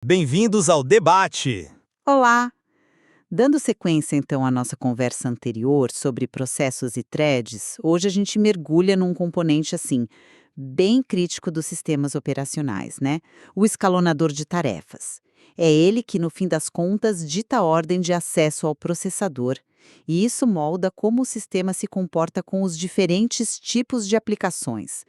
Bem-vindos ao debate! Olá! Dando sequência então à nossa conversa anterior sobre processos e threads, hoje a gente mergulha num componente assim, bem crítico dos sistemas operacionais, né? O escalonador de tarefas. É ele que, no fim das contas, dita a ordem de acesso ao processador, e isso molda como o sistema se comporta com os diferentes tipos de aplicações,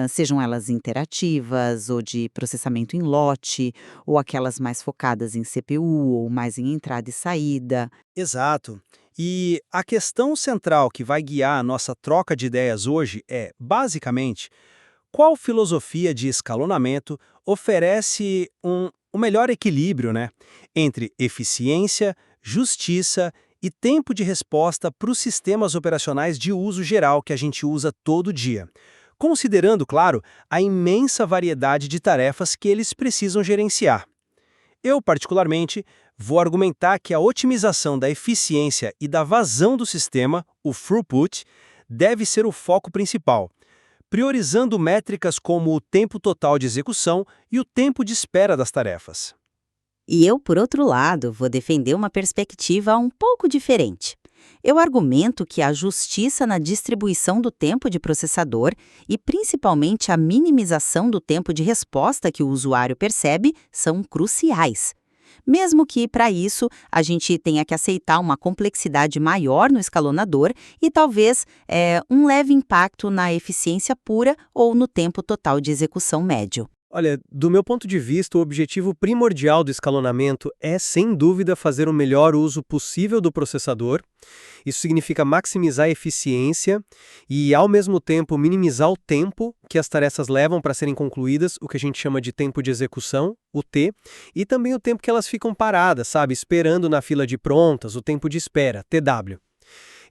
sejam elas interativas ou de processamento em lote, ou aquelas mais focadas em CPU ou mais em entrada e saída. Exato. E a questão central que vai guiar a nossa troca de ideias hoje é, basicamente, qual filosofia de escalonamento oferece o melhor equilíbrio, né, entre eficiência, justiça e tempo de resposta para os sistemas operacionais de uso geral que a gente usa todo dia. Considerando, claro, a imensa variedade de tarefas que eles precisam gerenciar. Eu, particularmente, vou argumentar que a otimização da eficiência e da vazão do sistema, o throughput, deve ser o foco principal, priorizando métricas como o tempo total de execução e o tempo de espera das tarefas. E eu, por outro lado, vou defender uma perspectiva um pouco diferente. Eu argumento que a justiça na distribuição do tempo de processador e principalmente a minimização do tempo de resposta que o usuário percebe são cruciais. Mesmo que, para isso, a gente tenha que aceitar uma complexidade maior no escalonador e talvez um leve impacto na eficiência pura ou no tempo total de execução médio. Olha, do meu ponto de vista, o objetivo primordial do escalonamento é, sem dúvida, fazer o melhor uso possível do processador. Isso significa maximizar a eficiência e, ao mesmo tempo, minimizar o tempo que as tarefas levam para serem concluídas, o que a gente chama de tempo de execução, o T, e também o tempo que elas ficam paradas, sabe, esperando na fila de prontas, o tempo de espera, TW.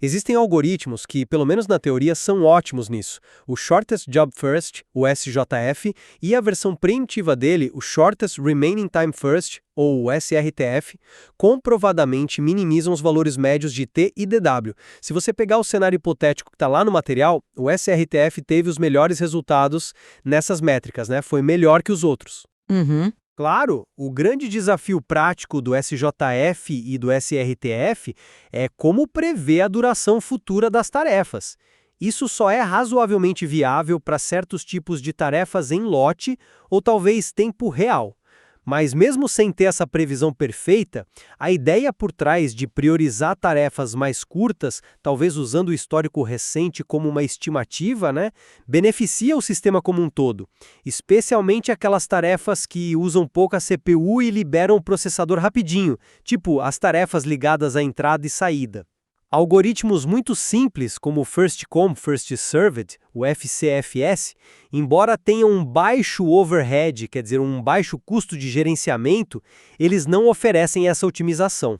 Existem algoritmos que, pelo menos na teoria, são ótimos nisso. O Shortest Job First, o SJF, e a versão preemptiva dele, o Shortest Remaining Time First, ou o SRTF, comprovadamente minimizam os valores médios de T e DW. Se você pegar o cenário hipotético que está lá no material, o SRTF teve os melhores resultados nessas métricas, né? Foi melhor que os outros. Uhum. Claro, o grande desafio prático do SJF e do SRTF é como prever a duração futura das tarefas. Isso só é razoavelmente viável para certos tipos de tarefas em lote ou talvez tempo real. Mas mesmo sem ter essa previsão perfeita, a ideia por trás de priorizar tarefas mais curtas, talvez usando o histórico recente como uma estimativa, né, beneficia o sistema como um todo, especialmente aquelas tarefas que usam pouca CPU e liberam o processador rapidinho, tipo as tarefas ligadas à entrada e saída. Algoritmos muito simples, como o First Come, First Served, o FCFS, embora tenham um baixo overhead, quer dizer, um baixo custo de gerenciamento, eles não oferecem essa otimização.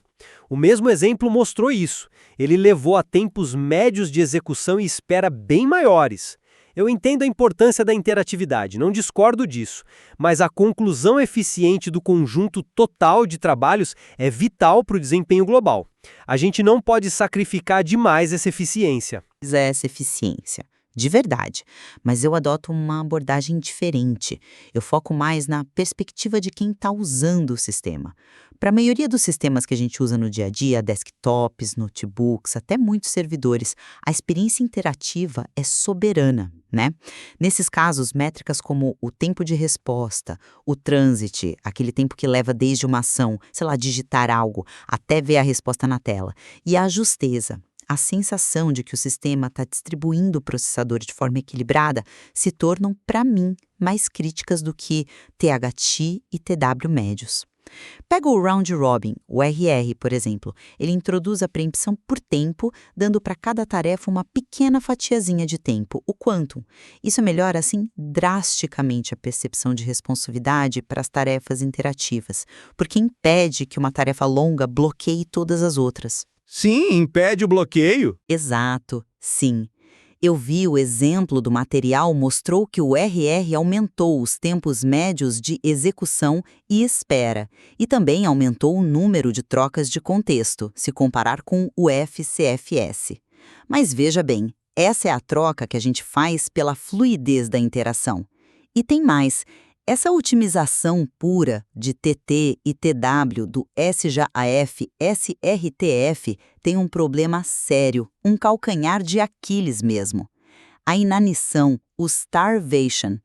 O mesmo exemplo mostrou isso. Ele levou a tempos médios de execução e espera bem maiores. Eu entendo a importância da interatividade, não discordo disso, mas a conclusão eficiente do conjunto total de trabalhos é vital para o desempenho global. A gente não pode sacrificar demais essa eficiência. Essa eficiência. De verdade, mas eu adoto uma abordagem diferente. Eu foco mais na perspectiva de quem está usando o sistema. Para a maioria dos sistemas que a gente usa no dia a dia, desktops, notebooks, até muitos servidores, a experiência interativa é soberana, né? Nesses casos, métricas como o tempo de resposta, o transit, aquele tempo que leva desde uma ação, sei lá, digitar algo, até ver a resposta na tela, e a justeza, a sensação de que o sistema está distribuindo o processador de forma equilibrada se tornam, para mim, mais críticas do que THT e TW médios. Pega o Round Robin, o RR, por exemplo. Ele introduz a preempção por tempo, dando para cada tarefa uma pequena fatiazinha de tempo, o quantum. Isso melhora, assim, drasticamente a percepção de responsividade para as tarefas interativas, porque impede que uma tarefa longa bloqueie todas as outras. Sim, impede o bloqueio. Exato, sim. Eu vi o exemplo do material mostrou que o RR aumentou os tempos médios de execução e espera, e também aumentou o número de trocas de contexto, se comparar com o FCFS. Mas veja bem, essa é a troca que a gente faz pela fluidez da interação. E tem mais. Essa otimização pura de TT e TW do SJAF, SRTF tem um problema sério, um calcanhar de Aquiles mesmo. A inanição, o starvation.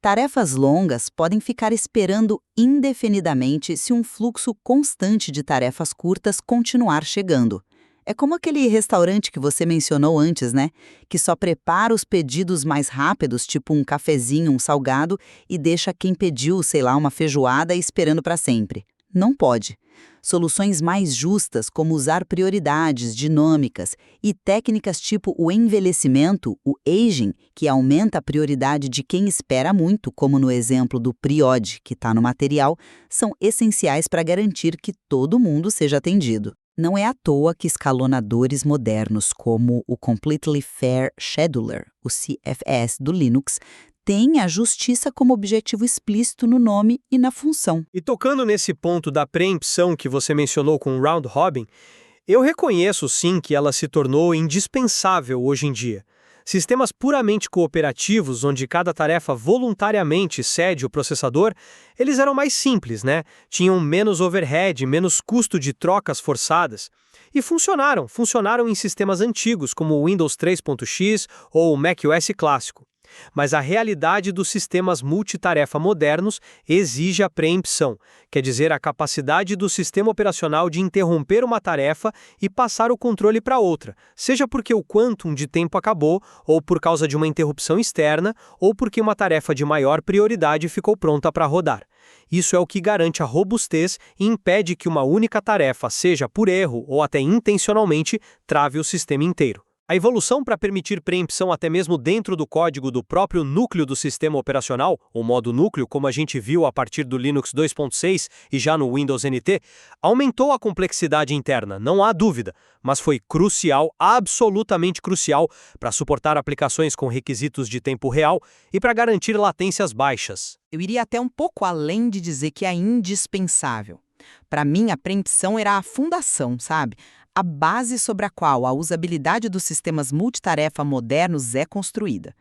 Tarefas longas podem ficar esperando indefinidamente se um fluxo constante de tarefas curtas continuar chegando. É como aquele restaurante que você mencionou antes, né? Que só prepara os pedidos mais rápidos, tipo um cafezinho, um salgado, e deixa quem pediu, sei lá, uma feijoada esperando para sempre. Não pode. Soluções mais justas, como usar prioridades dinâmicas e técnicas tipo o envelhecimento, o aging, que aumenta a prioridade de quem espera muito, como no exemplo do Priod, que está no material, são essenciais para garantir que todo mundo seja atendido. Não é à toa que escalonadores modernos como o Completely Fair Scheduler, o CFS do Linux, têm a justiça como objetivo explícito no nome e na função. E tocando nesse ponto da preempção que você mencionou com o Round Robin, eu reconheço sim que ela se tornou indispensável hoje em dia. Sistemas puramente cooperativos, onde cada tarefa voluntariamente cede o processador, eles eram mais simples, né? Tinham menos overhead, menos custo de trocas forçadas. E funcionaram em sistemas antigos, como o Windows 3.x ou o macOS clássico. Mas a realidade dos sistemas multitarefa modernos exige a preempção, quer dizer, a capacidade do sistema operacional de interromper uma tarefa e passar o controle para outra, seja porque o quantum de tempo acabou, ou por causa de uma interrupção externa, ou porque uma tarefa de maior prioridade ficou pronta para rodar. Isso é o que garante a robustez e impede que uma única tarefa, seja por erro ou até intencionalmente, trave o sistema inteiro. A evolução para permitir preempção até mesmo dentro do código do próprio núcleo do sistema operacional, o modo núcleo, como a gente viu a partir do Linux 2.6 e já no Windows NT, aumentou a complexidade interna, não há dúvida, mas foi crucial, absolutamente crucial, para suportar aplicações com requisitos de tempo real e para garantir latências baixas. Eu iria até um pouco além de dizer que é indispensável. Para mim, a preempção era a fundação, sabe? A base sobre a qual a usabilidade dos sistemas multitarefa modernos é construída.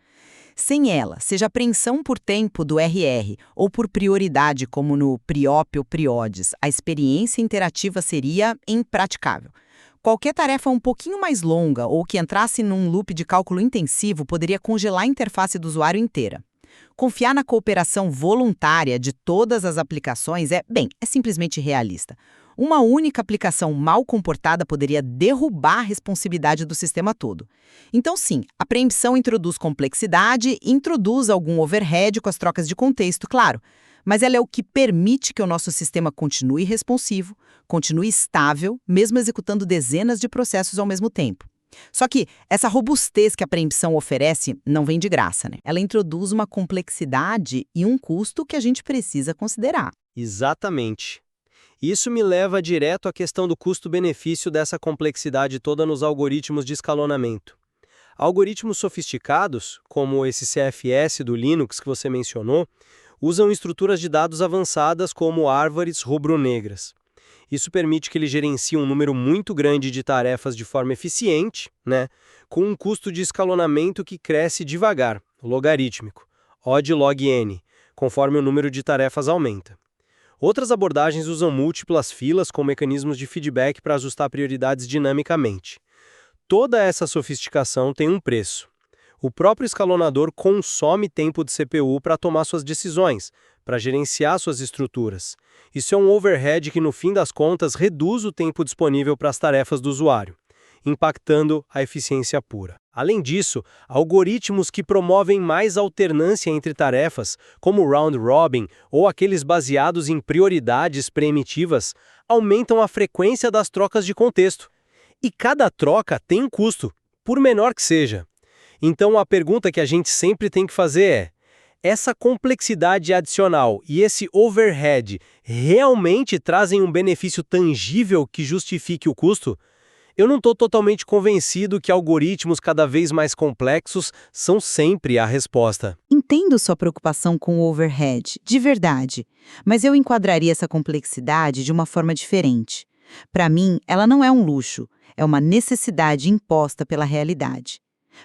Sem ela, seja apreensão por tempo do RR ou por prioridade, como no Priop ou Priodes, a experiência interativa seria impraticável. Qualquer tarefa um pouquinho mais longa ou que entrasse num loop de cálculo intensivo poderia congelar a interface do usuário inteira. Confiar na cooperação voluntária de todas as aplicações é simplesmente irrealista. Uma única aplicação mal comportada poderia derrubar a responsividade do sistema todo. Então, sim, a preempção introduz complexidade e introduz algum overhead com as trocas de contexto, claro, mas ela é o que permite que o nosso sistema continue responsivo, continue estável, mesmo executando dezenas de processos ao mesmo tempo. Só que essa robustez que a preempção oferece não vem de graça, né? Ela introduz uma complexidade e um custo que a gente precisa considerar. Exatamente. Isso me leva direto à questão do custo-benefício dessa complexidade toda nos algoritmos de escalonamento. Algoritmos sofisticados, como esse CFS do Linux que você mencionou, usam estruturas de dados avançadas como árvores rubro-negras. Isso permite que ele gerencie um número muito grande de tarefas de forma eficiente, né, com um custo de escalonamento que cresce devagar, logarítmico, O de log n, conforme o número de tarefas aumenta. Outras abordagens usam múltiplas filas com mecanismos de feedback para ajustar prioridades dinamicamente. Toda essa sofisticação tem um preço. O próprio escalonador consome tempo de CPU para tomar suas decisões, para gerenciar suas estruturas. Isso é um overhead que, no fim das contas, reduz o tempo disponível para as tarefas do usuário, impactando a eficiência pura. Além disso, algoritmos que promovem mais alternância entre tarefas, como o Round Robin ou aqueles baseados em prioridades preemitivas, aumentam a frequência das trocas de contexto. E cada troca tem um custo, por menor que seja. Então a pergunta que a gente sempre tem que fazer é: essa complexidade adicional e esse overhead realmente trazem um benefício tangível que justifique o custo? Eu não estou totalmente convencido que algoritmos cada vez mais complexos são sempre a resposta. Entendo sua preocupação com o overhead, de verdade, mas eu enquadraria essa complexidade de uma forma diferente. Para mim, ela não é um luxo, é uma necessidade imposta pela realidade.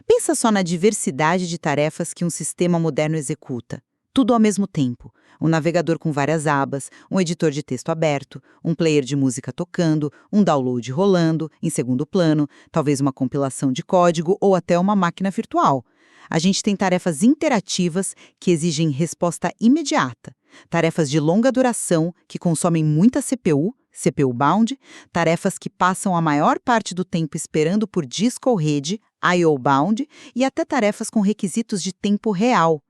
Pensa só na diversidade de tarefas que um sistema moderno executa. tudo ao mesmo tempo. Um navegador com várias abas, um editor de texto aberto, um player de música tocando, um download rolando, em segundo plano, talvez uma compilação de código ou até uma máquina virtual. A gente tem tarefas interativas que exigem resposta imediata, tarefas de longa duração que consomem muita CPU bound, tarefas que passam a maior parte do tempo esperando por disco ou rede, I/O bound, e até tarefas com requisitos de tempo real.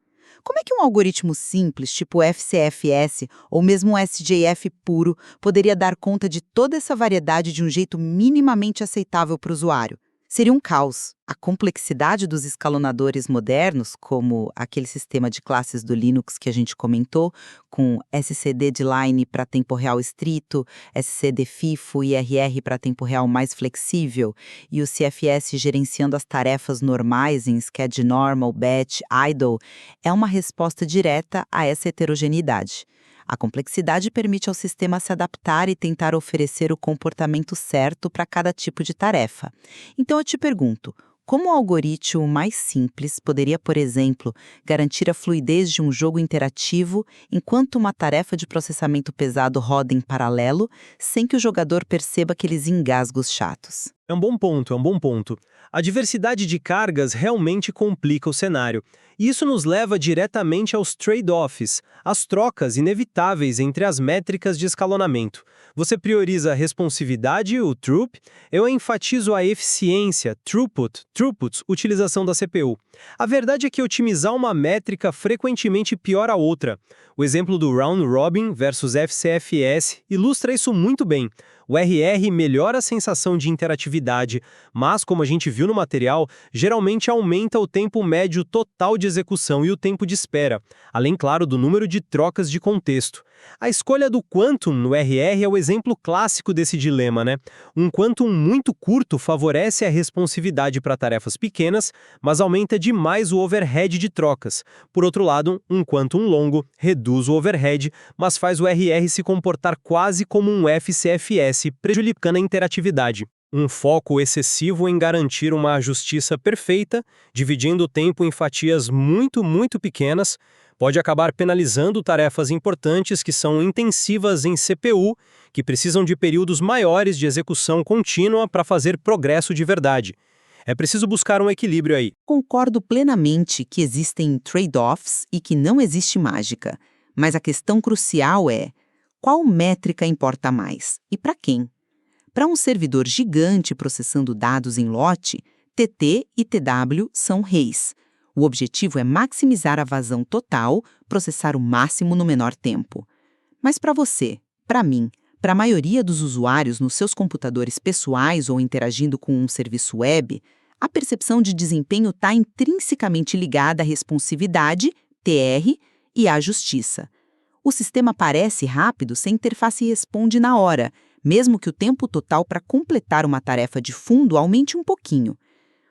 Como é que um algoritmo simples, tipo FCFS ou mesmo um SJF puro, poderia dar conta de toda essa variedade de um jeito minimamente aceitável para o usuário? Seria um caos. A complexidade dos escalonadores modernos, como aquele sistema de classes do Linux que a gente comentou, com SCDeadline para tempo real estrito, SCDFIFO e IRR para tempo real mais flexível, e o CFS gerenciando as tarefas normais em schedNormal, batch, idle, é uma resposta direta a essa heterogeneidade. A complexidade permite ao sistema se adaptar e tentar oferecer o comportamento certo para cada tipo de tarefa. Então eu te pergunto, como um algoritmo mais simples poderia, por exemplo, garantir a fluidez de um jogo interativo enquanto uma tarefa de processamento pesado roda em paralelo, sem que o jogador perceba aqueles engasgos chatos? É um bom ponto. A diversidade de cargas realmente complica o cenário. E isso nos leva diretamente aos trade-offs, as trocas inevitáveis entre as métricas de escalonamento. Você prioriza a responsividade, o throughput, eu enfatizo a eficiência, throughput, utilização da CPU. A verdade é que otimizar uma métrica frequentemente piora a outra. O exemplo do round robin versus FCFS ilustra isso muito bem. O RR melhora a sensação de interatividade, mas, como a gente viu no material, geralmente aumenta o tempo médio total de execução e o tempo de espera, além, claro, do número de trocas de contexto. A escolha do quantum no RR é o exemplo clássico desse dilema, né? Um quantum muito curto favorece a responsividade para tarefas pequenas, mas aumenta demais o overhead de trocas. Por outro lado, um quantum longo reduz o overhead, mas faz o RR se comportar quase como um FCFS, prejudicando a interatividade. Um foco excessivo em garantir uma justiça perfeita, dividindo o tempo em fatias muito pequenas, pode acabar penalizando tarefas importantes que são intensivas em CPU, que precisam de períodos maiores de execução contínua para fazer progresso de verdade. É preciso buscar um equilíbrio aí. Concordo plenamente que existem trade-offs e que não existe mágica. Mas a questão crucial é: qual métrica importa mais? E para quem? Para um servidor gigante processando dados em lote, TT e TW são reis. O objetivo é maximizar a vazão total, processar o máximo no menor tempo. Mas para você, para mim, para a maioria dos usuários nos seus computadores pessoais ou interagindo com um serviço web, a percepção de desempenho está intrinsecamente ligada à responsividade, TR, e à justiça. O sistema parece rápido se a interface responde na hora, mesmo que o tempo total para completar uma tarefa de fundo aumente um pouquinho.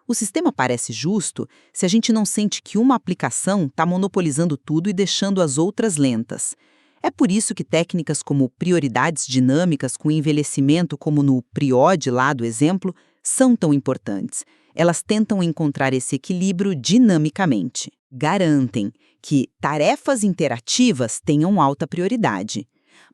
O sistema parece justo se a gente não sente que uma aplicação está monopolizando tudo e deixando as outras lentas. É por isso que técnicas como prioridades dinâmicas com envelhecimento, como no PRIOD lá do exemplo, são tão importantes. Elas tentam encontrar esse equilíbrio dinamicamente. Garantem que tarefas interativas tenham alta prioridade,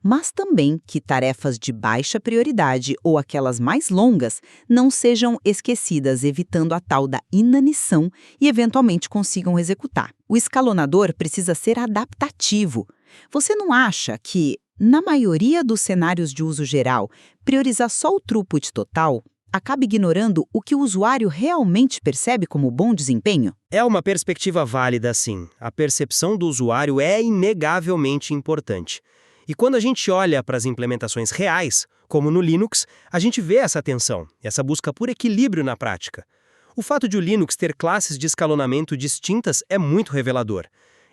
mas também que tarefas de baixa prioridade ou aquelas mais longas não sejam esquecidas, evitando a tal da inanição e eventualmente consigam executar. O escalonador precisa ser adaptativo. Você não acha que, na maioria dos cenários de uso geral, priorizar só o throughput total acaba ignorando o que o usuário realmente percebe como bom desempenho? É uma perspectiva válida, sim. A percepção do usuário é inegavelmente importante. E quando a gente olha para as implementações reais, como no Linux, a gente vê essa tensão, essa busca por equilíbrio na prática. O fato de o Linux ter classes de escalonamento distintas é muito revelador.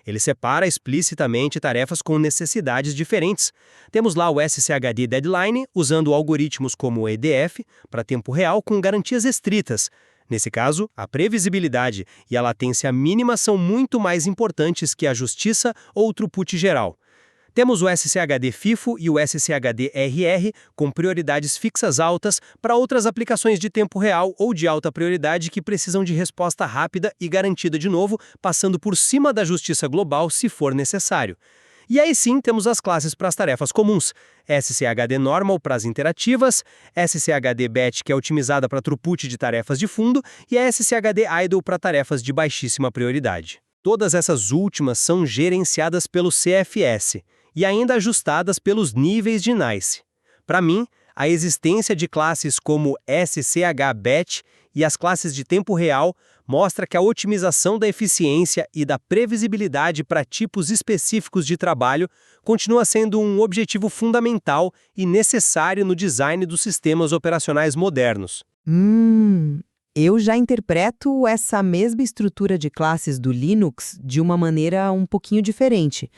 Ele separa explicitamente tarefas com necessidades diferentes. Temos lá o SCHD-Deadline, usando algoritmos como o EDF, para tempo real com garantias estritas. Nesse caso, a previsibilidade e a latência mínima são muito mais importantes que a justiça ou o throughput geral. Temos o SCHD FIFO e o SCHD RR, com prioridades fixas altas para outras aplicações de tempo real ou de alta prioridade que precisam de resposta rápida e garantida de novo, passando por cima da justiça global se for necessário. E aí sim temos as classes para as tarefas comuns, SCHD Normal para as interativas, SCHD Batch que é otimizada para throughput de tarefas de fundo e a SCHD Idle para tarefas de baixíssima prioridade. Todas essas últimas são gerenciadas pelo CFS e ainda ajustadas pelos níveis de NICE. Para mim, a existência de classes como SCH Batch e as classes de tempo real mostra que a otimização da eficiência e da previsibilidade para tipos específicos de trabalho continua sendo um objetivo fundamental e necessário no design dos sistemas operacionais modernos. Eu já interpreto essa mesma estrutura de classes do Linux de uma maneira um pouquinho diferente.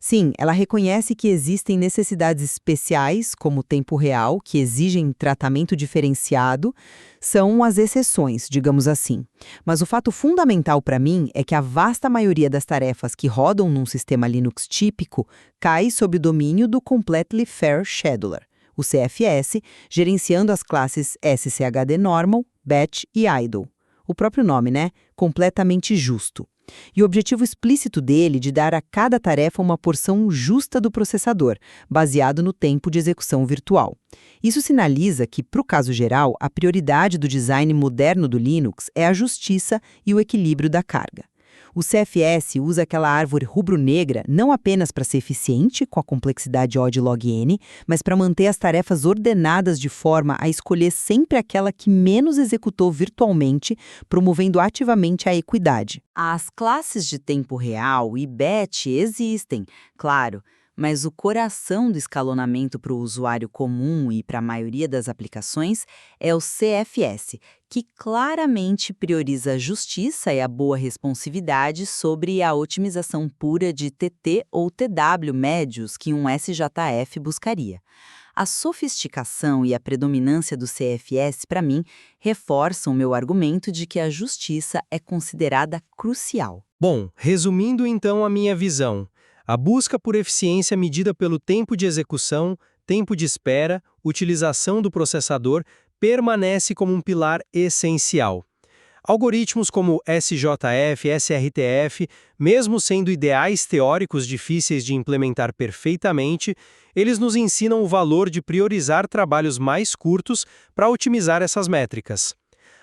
Sim, ela reconhece que existem necessidades especiais, como o tempo real, que exigem tratamento diferenciado, são as exceções, digamos assim. Mas o fato fundamental para mim é que a vasta maioria das tarefas que rodam num sistema Linux típico cai sob o domínio do Completely Fair Scheduler, o CFS, gerenciando as classes SCHD Normal, Batch e Idle. O próprio nome, né? Completamente justo. E o objetivo explícito dele de dar a cada tarefa uma porção justa do processador, baseado no tempo de execução virtual. Isso sinaliza que, para o caso geral, a prioridade do design moderno do Linux é a justiça e o equilíbrio da carga. O CFS usa aquela árvore rubro-negra não apenas para ser eficiente com a complexidade O de log n, mas para manter as tarefas ordenadas de forma a escolher sempre aquela que menos executou virtualmente, promovendo ativamente a equidade. As classes de tempo real e batch existem, claro, mas o coração do escalonamento para o usuário comum e para a maioria das aplicações é o CFS, que claramente prioriza a justiça e a boa responsividade sobre a otimização pura de TT ou TW médios que um SJF buscaria. A sofisticação e a predominância do CFS, para mim, reforçam meu argumento de que a justiça é considerada crucial. Bom, resumindo então a minha visão, a busca por eficiência medida pelo tempo de execução, tempo de espera, utilização do processador, permanece como um pilar essencial. Algoritmos como SJF, SRTF, mesmo sendo ideais teóricos difíceis de implementar perfeitamente, eles nos ensinam o valor de priorizar trabalhos mais curtos para otimizar essas métricas.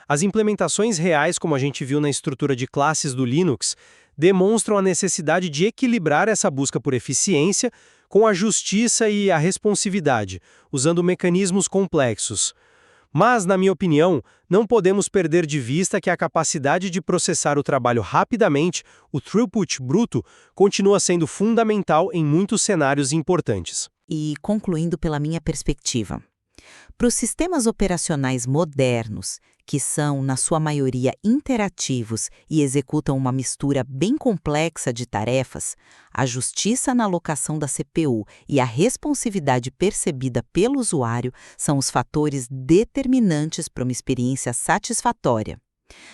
As implementações reais, como a gente viu na estrutura de classes do Linux, demonstram a necessidade de equilibrar essa busca por eficiência com a justiça e a responsividade, usando mecanismos complexos. Mas, na minha opinião, não podemos perder de vista que a capacidade de processar o trabalho rapidamente, o throughput bruto, continua sendo fundamental em muitos cenários importantes. E concluindo pela minha perspectiva, para os sistemas operacionais modernos, que são, na sua maioria, interativos e executam uma mistura bem complexa de tarefas, a justiça na alocação da CPU e a responsividade percebida pelo usuário são os fatores determinantes para uma experiência satisfatória.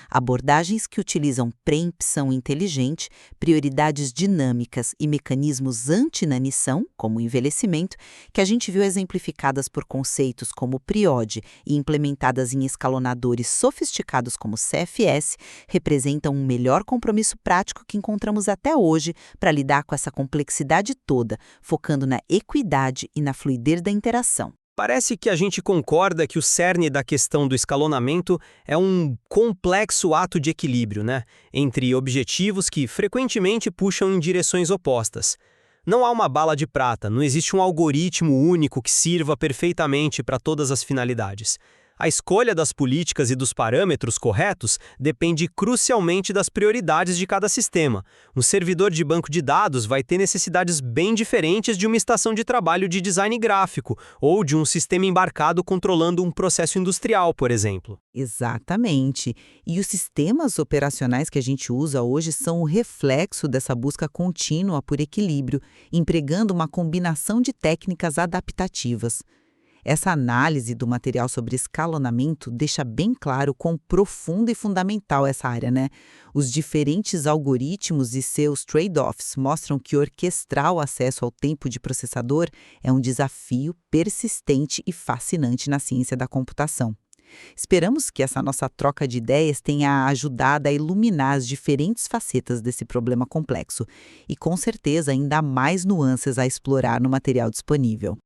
Abordagens que utilizam preempção inteligente, prioridades dinâmicas e mecanismos anti-inanição, como o envelhecimento, que a gente viu exemplificadas por conceitos como PRIOD e implementadas em escalonadores sofisticados como CFS, representam um melhor compromisso prático que encontramos até hoje para lidar com essa complexidade toda, focando na equidade e na fluidez da interação. Parece que a gente concorda que o cerne da questão do escalonamento é um complexo ato de equilíbrio, né? Entre objetivos que frequentemente puxam em direções opostas. Não há uma bala de prata, não existe um algoritmo único que sirva perfeitamente para todas as finalidades. A escolha das políticas e dos parâmetros corretos depende crucialmente das prioridades de cada sistema. Um servidor de banco de dados vai ter necessidades bem diferentes de uma estação de trabalho de design gráfico ou de um sistema embarcado controlando um processo industrial, por exemplo. Exatamente. E os sistemas operacionais que a gente usa hoje são o reflexo dessa busca contínua por equilíbrio, empregando uma combinação de técnicas adaptativas. Essa análise do material sobre escalonamento deixa bem claro quão profunda e fundamental essa área, né? Os diferentes algoritmos e seus trade-offs mostram que orquestrar o acesso ao tempo de processador é um desafio persistente e fascinante na ciência da computação. Esperamos que essa nossa troca de ideias tenha ajudado a iluminar as diferentes facetas desse problema complexo e, com certeza, ainda há mais nuances a explorar no material disponível.